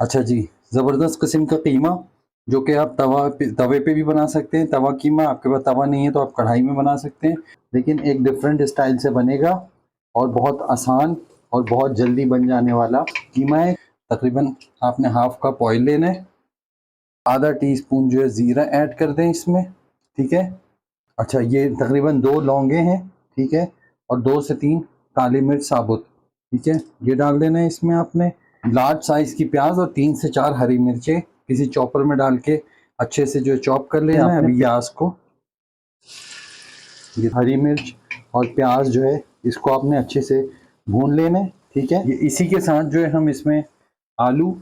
अच्छा जी, ज़बरदस्त किस्म का कीमा जो कि आप तवे पे भी बना सकते हैं। तवा कीमा आपके पास तवा नहीं है तो आप कढ़ाई में बना सकते हैं, लेकिन एक डिफरेंट स्टाइल से बनेगा और बहुत आसान और बहुत जल्दी बन जाने वाला कीमा है। तकरीबन आपने हाफ कप ऑयल लेना है, आधा टीस्पून जो है ज़ीरा ऐड कर दें इसमें, ठीक है। अच्छा, ये तकरीबन 2 लौंगे हैं, ठीक है, और 2 से 3 काली मिर्च साबुत, ठीक है, ये डाल देना है इसमें आपने। लार्ज साइज़ की प्याज और 3 से 4 हरी मिर्चें किसी चॉपर में डाल के अच्छे से जो है चॉप कर लेना है। अभी प्याज को, ये हरी मिर्च और प्याज जो है इसको आपने अच्छे से भून लेना है, ठीक है। ये इसी के साथ जो है हम इसमें आलू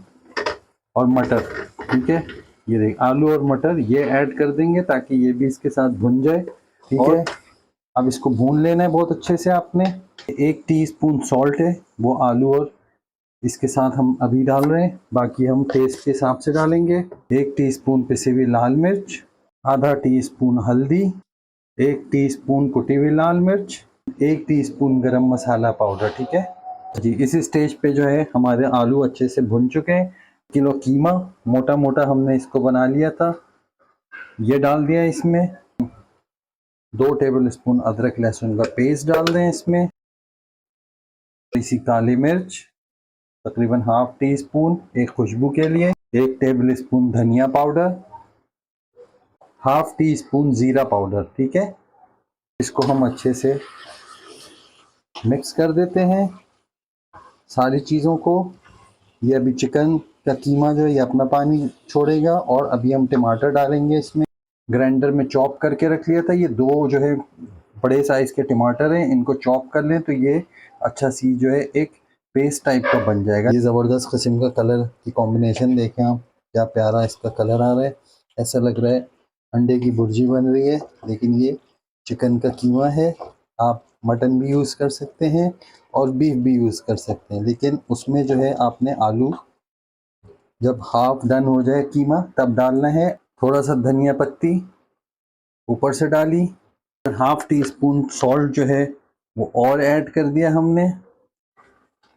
और मटर, ठीक है, ये देख आलू और मटर ये ऐड कर देंगे ताकि ये भी इसके साथ भुन जाए, ठीक है। अब इसको भून लेना है बहुत अच्छे से आपने। 1 टीस्पून सॉल्ट है वो आलू और इसके साथ हम अभी डाल रहे हैं, बाकी हम टेस्ट के हिसाब से डालेंगे। 1 टीस्पून पिसी हुई लाल मिर्च, आधा टीस्पून हल्दी, 1 टीस्पून कुटी हुई लाल मिर्च, 1 टीस्पून गरम मसाला पाउडर, ठीक है जी। इस स्टेज पे जो है हमारे आलू अच्छे से भुन चुके हैं। किलो कीमा मोटा मोटा हमने इसको बना लिया था, ये डाल दिया इसमें। 2 टेबल स्पून अदरक लहसुन का पेस्ट डाल दें इसमें। इसी काली मिर्च तकरीबन हाफ टी स्पून एक खुशबू के लिए, 1 टेबल स्पून धनिया पाउडर, हाफ टी स्पून ज़ीरा पाउडर, ठीक है। इसको हम अच्छे से मिक्स कर देते हैं सारी चीज़ों को। ये अभी चिकन का कीमा जो है ये अपना पानी छोड़ेगा और अभी हम टमाटर डालेंगे इसमें। ग्राइंडर में चॉप करके रख लिया था, ये 2 जो है बड़े साइज़ के टमाटर हैं, इनको चॉप कर लें तो ये अच्छा सी जो है एक पेस्ट टाइप का बन जाएगा। ये ज़बरदस्त किस्म का कलर की कॉम्बिनेशन देखें आप, क्या प्यारा इसका कलर आ रहा है। ऐसा लग रहा है अंडे की भुर्जी बन रही है, लेकिन ये चिकन का कीमा है। आप मटन भी यूज़ कर सकते हैं और बीफ भी यूज़ कर सकते हैं, लेकिन उसमें जो है आपने आलू जब हाफ डन हो जाए कीमा तब डालना है। थोड़ा सा धनिया पत्ती ऊपर से डाली, हाफ टी स्पून सॉल्ट जो है वो और ऐड कर दिया हमने।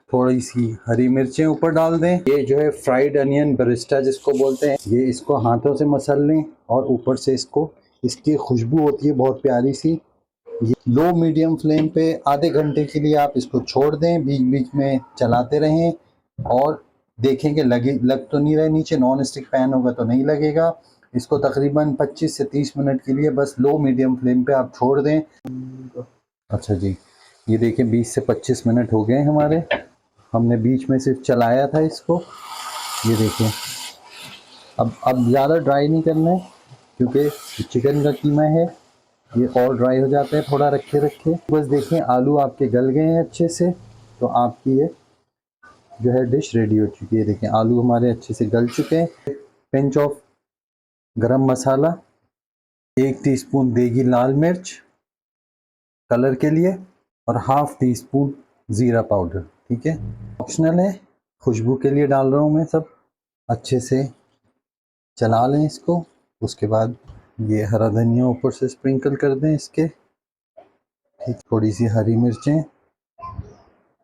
थोड़ी सी हरी मिर्चें ऊपर डाल दें। ये जो है फ्राइड अनियन बरिस्टा जिसको बोलते हैं, ये इसको हाथों से मसल लें और ऊपर से इसको, इसकी खुशबू होती है बहुत प्यारी सी। ये लो मीडियम फ्लेम पे आधे घंटे के लिए आप इसको छोड़ दें, बीच बीच में चलाते रहें और देखें कि लग तो नहीं रहा नीचे। नॉन स्टिक पैन होगा तो नहीं लगेगा। इसको तकरीबन 25 से 30 मिनट के लिए बस लो मीडियम फ्लेम पे आप छोड़ दें। अच्छा जी, ये देखें 20 से 25 मिनट हो गए हमारे, हमने बीच में सिर्फ चलाया था इसको। ये देखें अब ज़्यादा ड्राई नहीं करना है क्योंकि चिकन का कीमा है, ये और ड्राई हो जाता है थोड़ा रखे रखे। बस देखें आलू आपके गल गए हैं अच्छे से, तो आपकी ये जो है डिश रेडी हो चुकी है। देखें आलू हमारे अच्छे से गल चुके हैं। पिंच ऑफ गरम मसाला, 1 टीस्पून देगी लाल मिर्च कलर के लिए और हाफ टी स्पून ज़ीरा पाउडर, ठीक है, ऑप्शनल है, खुशबू के लिए डाल रहा हूँ मैं सब। अच्छे से चला लें इसको, उसके बाद ये हरा धनिया ऊपर से स्प्रिंकल कर दें इसके, ठीक। थोड़ी सी हरी मिर्चें,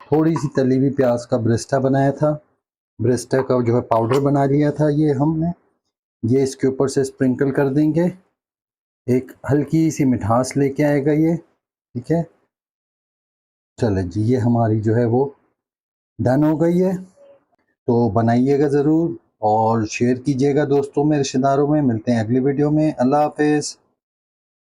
थोड़ी सी तली हुई प्याज का ब्रेस्टा बनाया था, ब्रेस्टा का जो है पाउडर बना लिया था ये हमने, ये इसके ऊपर से स्प्रिंकल कर देंगे। एक हल्की सी मिठास लेके आएगा ये, ठीक है। चले जी, ये हमारी जो है वो डन हो गई है। तो बनाइएगा ज़रूर और शेयर कीजिएगा दोस्तों में, रिश्तेदारों में। मिलते हैं अगली वीडियो में। अल्लाह हाफिज़।